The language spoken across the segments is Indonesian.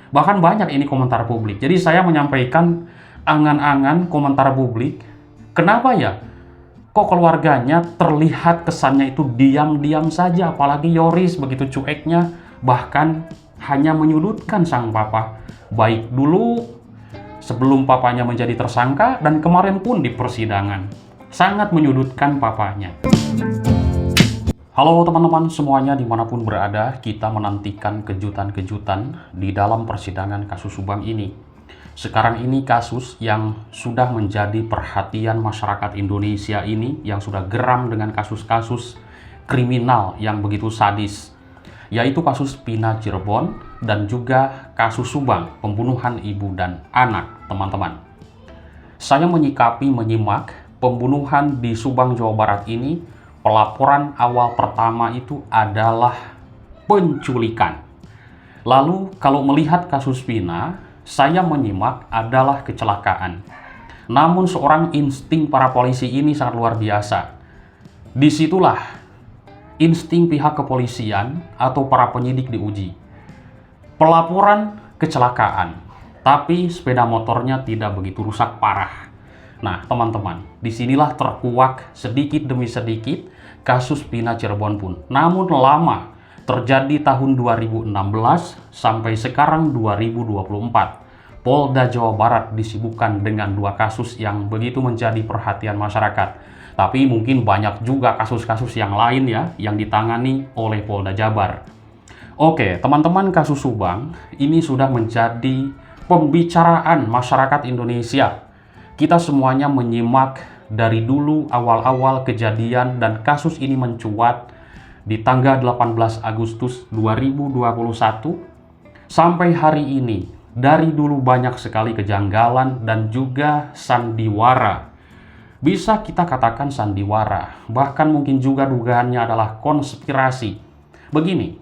Bahkan banyak ini komentar publik. Jadi saya menyampaikan angan-angan komentar publik. Kenapa ya? Kok keluarganya terlihat kesannya itu diam-diam saja, apalagi Yoris begitu cueknya, bahkan hanya menyudutkan sang papa. Baik dulu sebelum papanya menjadi tersangka dan kemarin pun di persidangan. Sangat menyudutkan papanya. Halo teman-teman semuanya dimanapun berada, kita menantikan kejutan-kejutan di dalam persidangan kasus Subang ini. Sekarang ini kasus yang sudah menjadi perhatian masyarakat Indonesia ini, yang sudah geram dengan kasus-kasus kriminal yang begitu sadis, yaitu kasus Pina Cirebon dan juga kasus Subang, pembunuhan ibu dan anak, teman-teman. Saya menyimak pembunuhan di Subang, Jawa Barat ini. Pelaporan awal pertama itu adalah penculikan. Lalu kalau melihat kasus Pina, saya menyimak adalah kecelakaan. Namun seorang insting para polisi ini sangat luar biasa. Disitulah insting pihak kepolisian atau para penyidik diuji. Pelaporan kecelakaan, tapi sepeda motornya tidak begitu rusak parah. Nah teman-teman, disinilah terkuak sedikit demi sedikit kasus Pina Cirebon pun. Namun lama, terjadi tahun 2016 sampai sekarang 2024. Polda Jawa Barat disibukkan dengan dua kasus yang begitu menjadi perhatian masyarakat. Tapi mungkin banyak juga kasus-kasus yang lain ya, yang ditangani oleh Polda Jabar. Oke, teman-teman, kasus Subang ini sudah menjadi pembicaraan masyarakat Indonesia. Kita semuanya menyimak dari dulu awal-awal kejadian dan kasus ini mencuat di tanggal 18 Agustus 2021 sampai hari ini. Dari dulu banyak sekali kejanggalan dan juga sandiwara. Bisa kita katakan sandiwara, bahkan mungkin juga dugaannya adalah konspirasi. Begini,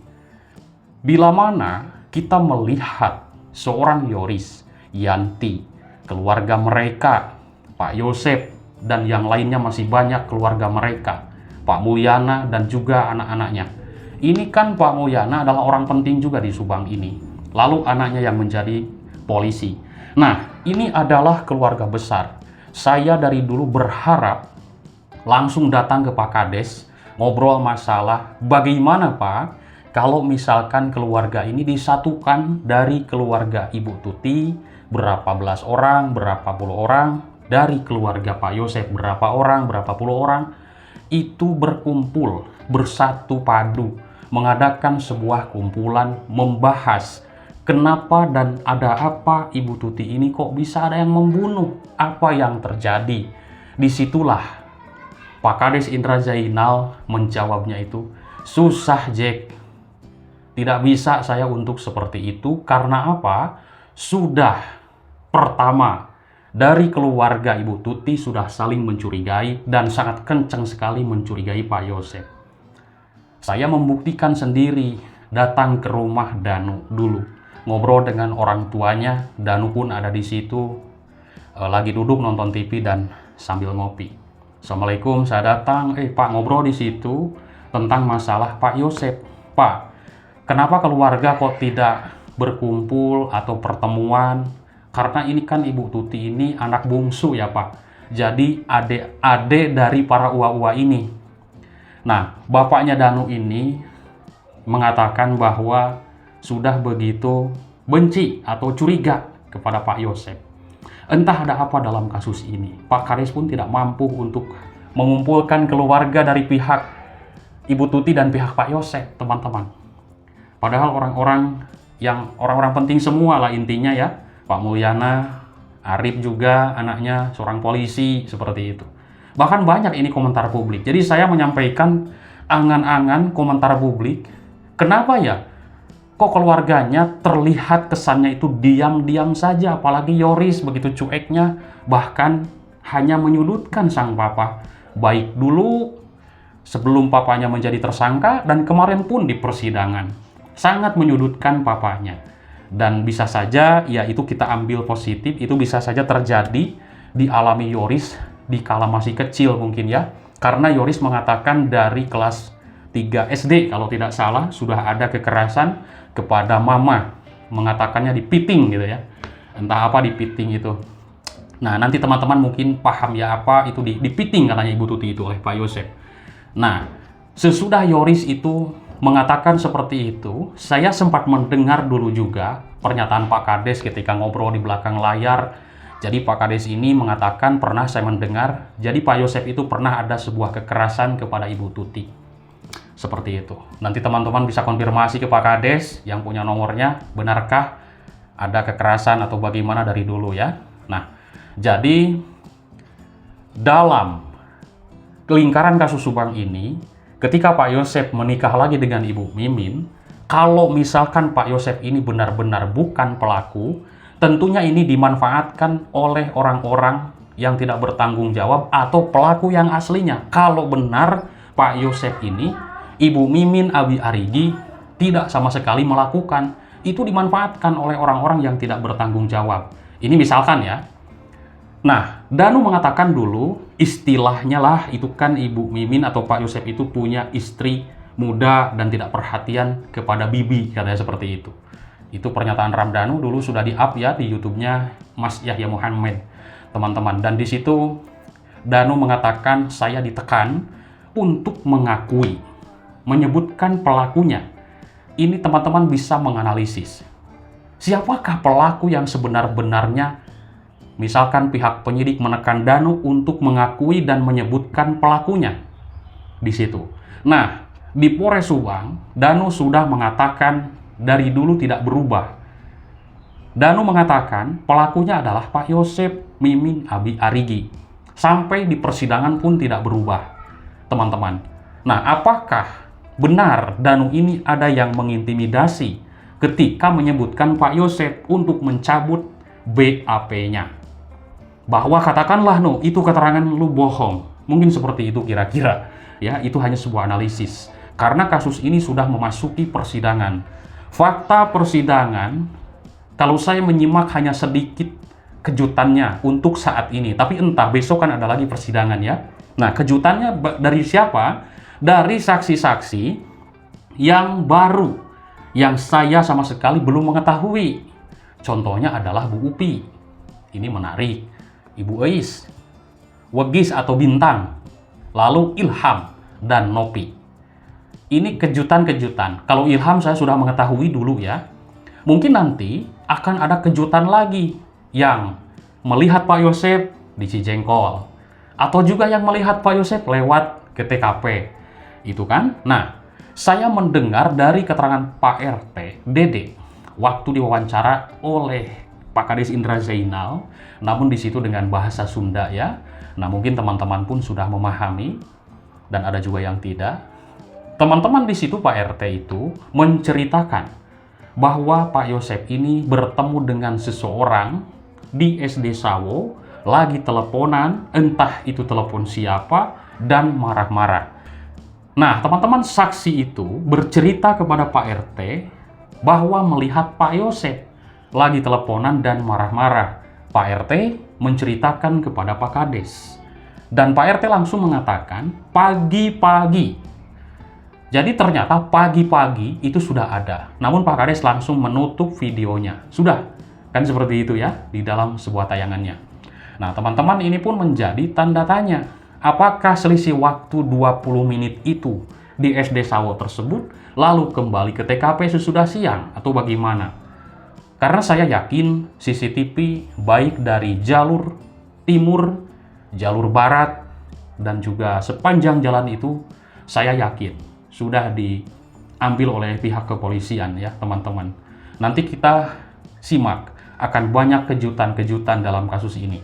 bila mana kita melihat seorang Yoris, Yanti, keluarga mereka, Pak Yosep, dan yang lainnya masih banyak keluarga mereka, Pak Mulyana dan juga anak-anaknya. Ini kan Pak Mulyana adalah orang penting juga di Subang ini. Lalu anaknya yang menjadi polisi. Nah, ini adalah keluarga besar. Saya dari dulu berharap langsung datang ke Pak Kades, ngobrol masalah bagaimana Pak, kalau misalkan keluarga ini disatukan dari keluarga Ibu Tuti, berapa belas orang, berapa puluh orang, dari keluarga Pak Yosep, berapa orang, berapa puluh orang, itu berkumpul, bersatu padu, mengadakan sebuah kumpulan, membahas kenapa dan ada apa Ibu Tuti ini kok bisa ada yang membunuh, apa yang terjadi. Disitulah Pak Kades Indra Zainal menjawabnya itu, susah Jack, tidak bisa saya untuk seperti itu. Karena apa? Sudah pertama, dari keluarga Ibu Tuti sudah saling mencurigai dan sangat kencang sekali mencurigai Pak Yosep. Saya membuktikan sendiri, datang ke rumah Danu dulu, ngobrol dengan orang tuanya. Danu pun ada di situ, lagi duduk nonton TV dan sambil ngopi. Assalamualaikum, saya datang, Pak ngobrol di situ tentang masalah Pak Yosep. Pak, kenapa keluarga kok tidak berkumpul atau pertemuan? Karena ini kan Ibu Tuti ini anak bungsu ya Pak. Jadi adik-adik dari para uwa-uwa ini. Nah, bapaknya Danu ini mengatakan bahwa sudah begitu benci atau curiga kepada Pak Yosep. Entah ada apa dalam kasus ini. Pak Kades pun tidak mampu untuk mengumpulkan keluarga dari pihak Ibu Tuti dan pihak Pak Yosep, teman-teman. Padahal orang-orang penting semua lah intinya ya. Pak Mulyana, Arif juga anaknya seorang polisi, seperti itu. Bahkan banyak ini komentar publik. Jadi saya menyampaikan angan-angan komentar publik. Kenapa ya? Kok keluarganya terlihat kesannya itu diam-diam saja, apalagi Yoris begitu cueknya, bahkan hanya menyudutkan sang papa. Baik dulu sebelum papanya menjadi tersangka dan kemarin pun di persidangan. Sangat menyudutkan papanya. Dan bisa saja, ya itu kita ambil positif, itu bisa saja terjadi dialami Yoris di kala masih kecil mungkin ya. Karena Yoris mengatakan dari kelas 3 SD kalau tidak salah sudah ada kekerasan kepada mama mengatakannya dipiting gitu ya. Entah apa dipiting itu. Nah, nanti teman-teman mungkin paham ya apa itu dipiting katanya Ibu Tuti itu oleh Pak Yosep. Nah, sesudah Yoris itu mengatakan seperti itu, saya sempat mendengar dulu juga pernyataan Pak Kades ketika ngobrol di belakang layar. Jadi Pak Kades ini mengatakan pernah saya mendengar, jadi Pak Yosep itu pernah ada sebuah kekerasan kepada Ibu Tuti. Seperti itu. Nanti teman-teman bisa konfirmasi ke Pak Kades yang punya nomornya, benarkah ada kekerasan atau bagaimana dari dulu ya. Nah, jadi dalam lingkaran kasus Subang ini, ketika Pak Yosep menikah lagi dengan Ibu Mimin, kalau misalkan Pak Yosep ini benar-benar bukan pelaku, tentunya ini dimanfaatkan oleh orang-orang yang tidak bertanggung jawab atau pelaku yang aslinya. Kalau benar Pak Yosep ini, Ibu Mimin Abi Arigi tidak sama sekali melakukan, itu dimanfaatkan oleh orang-orang yang tidak bertanggung jawab. Ini misalkan ya. Nah, Danu mengatakan dulu, istilahnya lah, itu kan Ibu Mimin atau Pak Yosep itu punya istri muda dan tidak perhatian kepada Bibi, katanya seperti itu. Itu pernyataan Ramdhanu dulu sudah di-up ya di YouTube-nya Mas Yahya Muhammad, teman-teman. Dan di situ Danu mengatakan saya ditekan untuk mengakui, menyebutkan pelakunya. Ini teman-teman bisa menganalisis. Siapakah pelaku yang sebenar-benarnya? Misalkan pihak penyidik menekan Danu untuk mengakui dan menyebutkan pelakunya di situ. Nah, di Polres Subang, Danu sudah mengatakan dari dulu tidak berubah. Danu mengatakan pelakunya adalah Pak Yosep Mimin Abi Arigi. Sampai di persidangan pun tidak berubah, teman-teman. Nah, apakah benar Danu ini ada yang mengintimidasi ketika menyebutkan Pak Yosep untuk mencabut BAP-nya? Bahwa katakanlah itu keterangan lu bohong. Mungkin seperti itu kira-kira. Ya, itu hanya sebuah analisis. Karena kasus ini sudah memasuki persidangan. Fakta persidangan, kalau saya menyimak hanya sedikit kejutannya untuk saat ini. Tapi entah besok kan ada lagi persidangan ya. Nah, kejutannya dari siapa? Dari saksi-saksi yang baru. Yang saya sama sekali belum mengetahui. Contohnya adalah Bu Upi. Ini menarik. Ibu Eis, Wegis atau Bintang, lalu Ilham dan Nopi. Ini kejutan-kejutan. Kalau Ilham saya sudah mengetahui dulu ya. Mungkin nanti akan ada kejutan lagi yang melihat Pak Yosep di Cijengkol. Atau juga yang melihat Pak Yosep lewat ke TKP. Itu kan? Nah, saya mendengar dari keterangan Pak RT, Dede, waktu diwawancara oleh Pak Kades Indra Zainal, namun di situ dengan bahasa Sunda ya. Nah, mungkin teman-teman pun sudah memahami dan ada juga yang tidak. Teman-teman di situ Pak RT itu menceritakan bahwa Pak Yosep ini bertemu dengan seseorang di SD Sawo, lagi teleponan, entah itu telepon siapa, dan marah-marah. Nah, teman-teman saksi itu bercerita kepada Pak RT bahwa melihat Pak Yosep lagi teleponan dan marah-marah. Pak RT menceritakan kepada Pak Kades. Dan Pak RT langsung mengatakan pagi-pagi. Jadi ternyata pagi-pagi itu sudah ada. Namun Pak Kades langsung menutup videonya. Sudah, kan seperti itu ya di dalam sebuah tayangannya. Nah, teman-teman ini pun menjadi tanda tanya. Apakah selisih waktu 20 menit itu di SD Sawo tersebut lalu kembali ke TKP sesudah siang atau bagaimana? Karena saya yakin CCTV baik dari jalur timur, jalur barat, dan juga sepanjang jalan itu saya yakin sudah diambil oleh pihak kepolisian ya teman-teman. Nanti kita simak akan banyak kejutan-kejutan dalam kasus ini.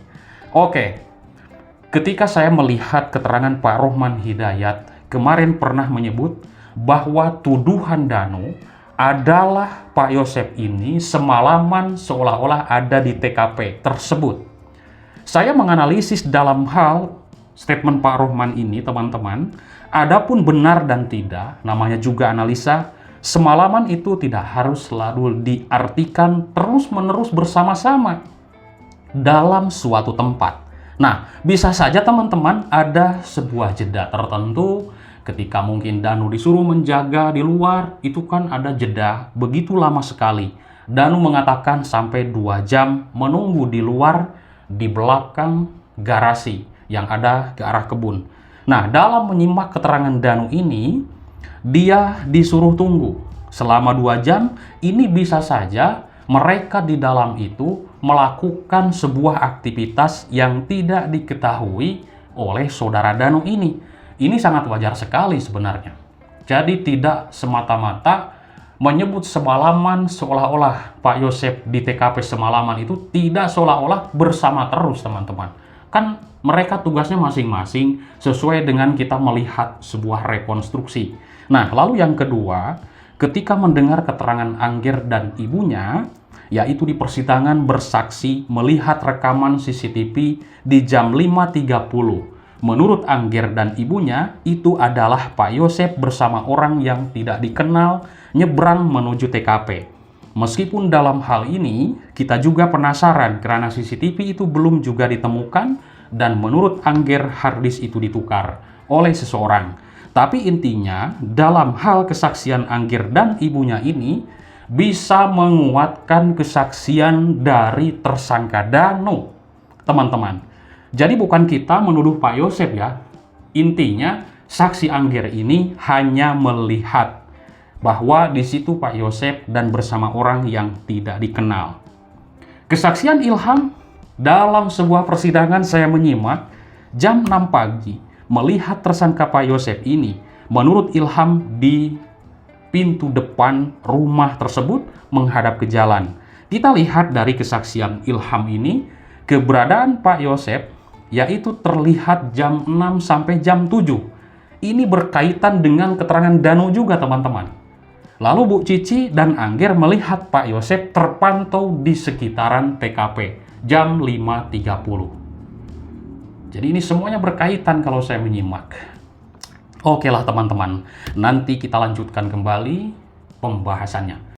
Oke, ketika saya melihat keterangan Pak Rohman Hidayat kemarin pernah menyebut bahwa tuduhan Danu adalah Pak Yosep ini semalaman seolah-olah ada di TKP tersebut. Saya menganalisis dalam hal statement Pak Rohman ini, teman-teman. Adapun benar dan tidak, namanya juga analisa, semalaman itu tidak harus selalu diartikan terus-menerus bersama-sama dalam suatu tempat. Nah, bisa saja teman-teman ada sebuah jeda tertentu. Ketika mungkin Danu disuruh menjaga di luar, itu kan ada jeda begitu lama sekali. Danu mengatakan sampai 2 jam menunggu di luar, di belakang garasi yang ada ke arah kebun. Nah, dalam menyimak keterangan Danu ini, dia disuruh tunggu selama 2 jam. Ini bisa saja mereka di dalam itu melakukan sebuah aktivitas yang tidak diketahui oleh saudara Danu ini. Ini sangat wajar sekali sebenarnya. Jadi tidak semata-mata menyebut semalaman seolah-olah Pak Yosef di TKP semalaman itu tidak seolah-olah bersama terus, teman-teman. Kan mereka tugasnya masing-masing sesuai dengan kita melihat sebuah rekonstruksi. Nah, lalu yang kedua, ketika mendengar keterangan Angger dan ibunya, yaitu di persidangan bersaksi melihat rekaman CCTV di jam 5.30. Menurut Angger dan ibunya, itu adalah Pak Yosef bersama orang yang tidak dikenal nyebrang menuju TKP. Meskipun dalam hal ini kita juga penasaran karena CCTV itu belum juga ditemukan dan menurut Angger harddisk itu ditukar oleh seseorang. Tapi intinya dalam hal kesaksian Angger dan ibunya ini bisa menguatkan kesaksian dari tersangka Danu, teman-teman. Jadi bukan kita menuduh Pak Yosef ya. Intinya saksi Angger ini hanya melihat bahwa di situ Pak Yosef dan bersama orang yang tidak dikenal. Kesaksian Ilham dalam sebuah persidangan saya menyimak jam 6 pagi melihat tersangka Pak Yosef ini. Menurut Ilham di pintu depan rumah tersebut menghadap ke jalan. Kita lihat dari kesaksian Ilham ini keberadaan Pak Yosef yaitu terlihat jam 6 sampai jam 7. Ini berkaitan dengan keterangan Danu juga, teman-teman. Lalu Bu Cici dan Angger melihat Pak Yosef terpantau di sekitaran TKP jam 5.30. Jadi ini semuanya berkaitan kalau saya menyimak. Oke lah teman-teman, nanti kita lanjutkan kembali pembahasannya.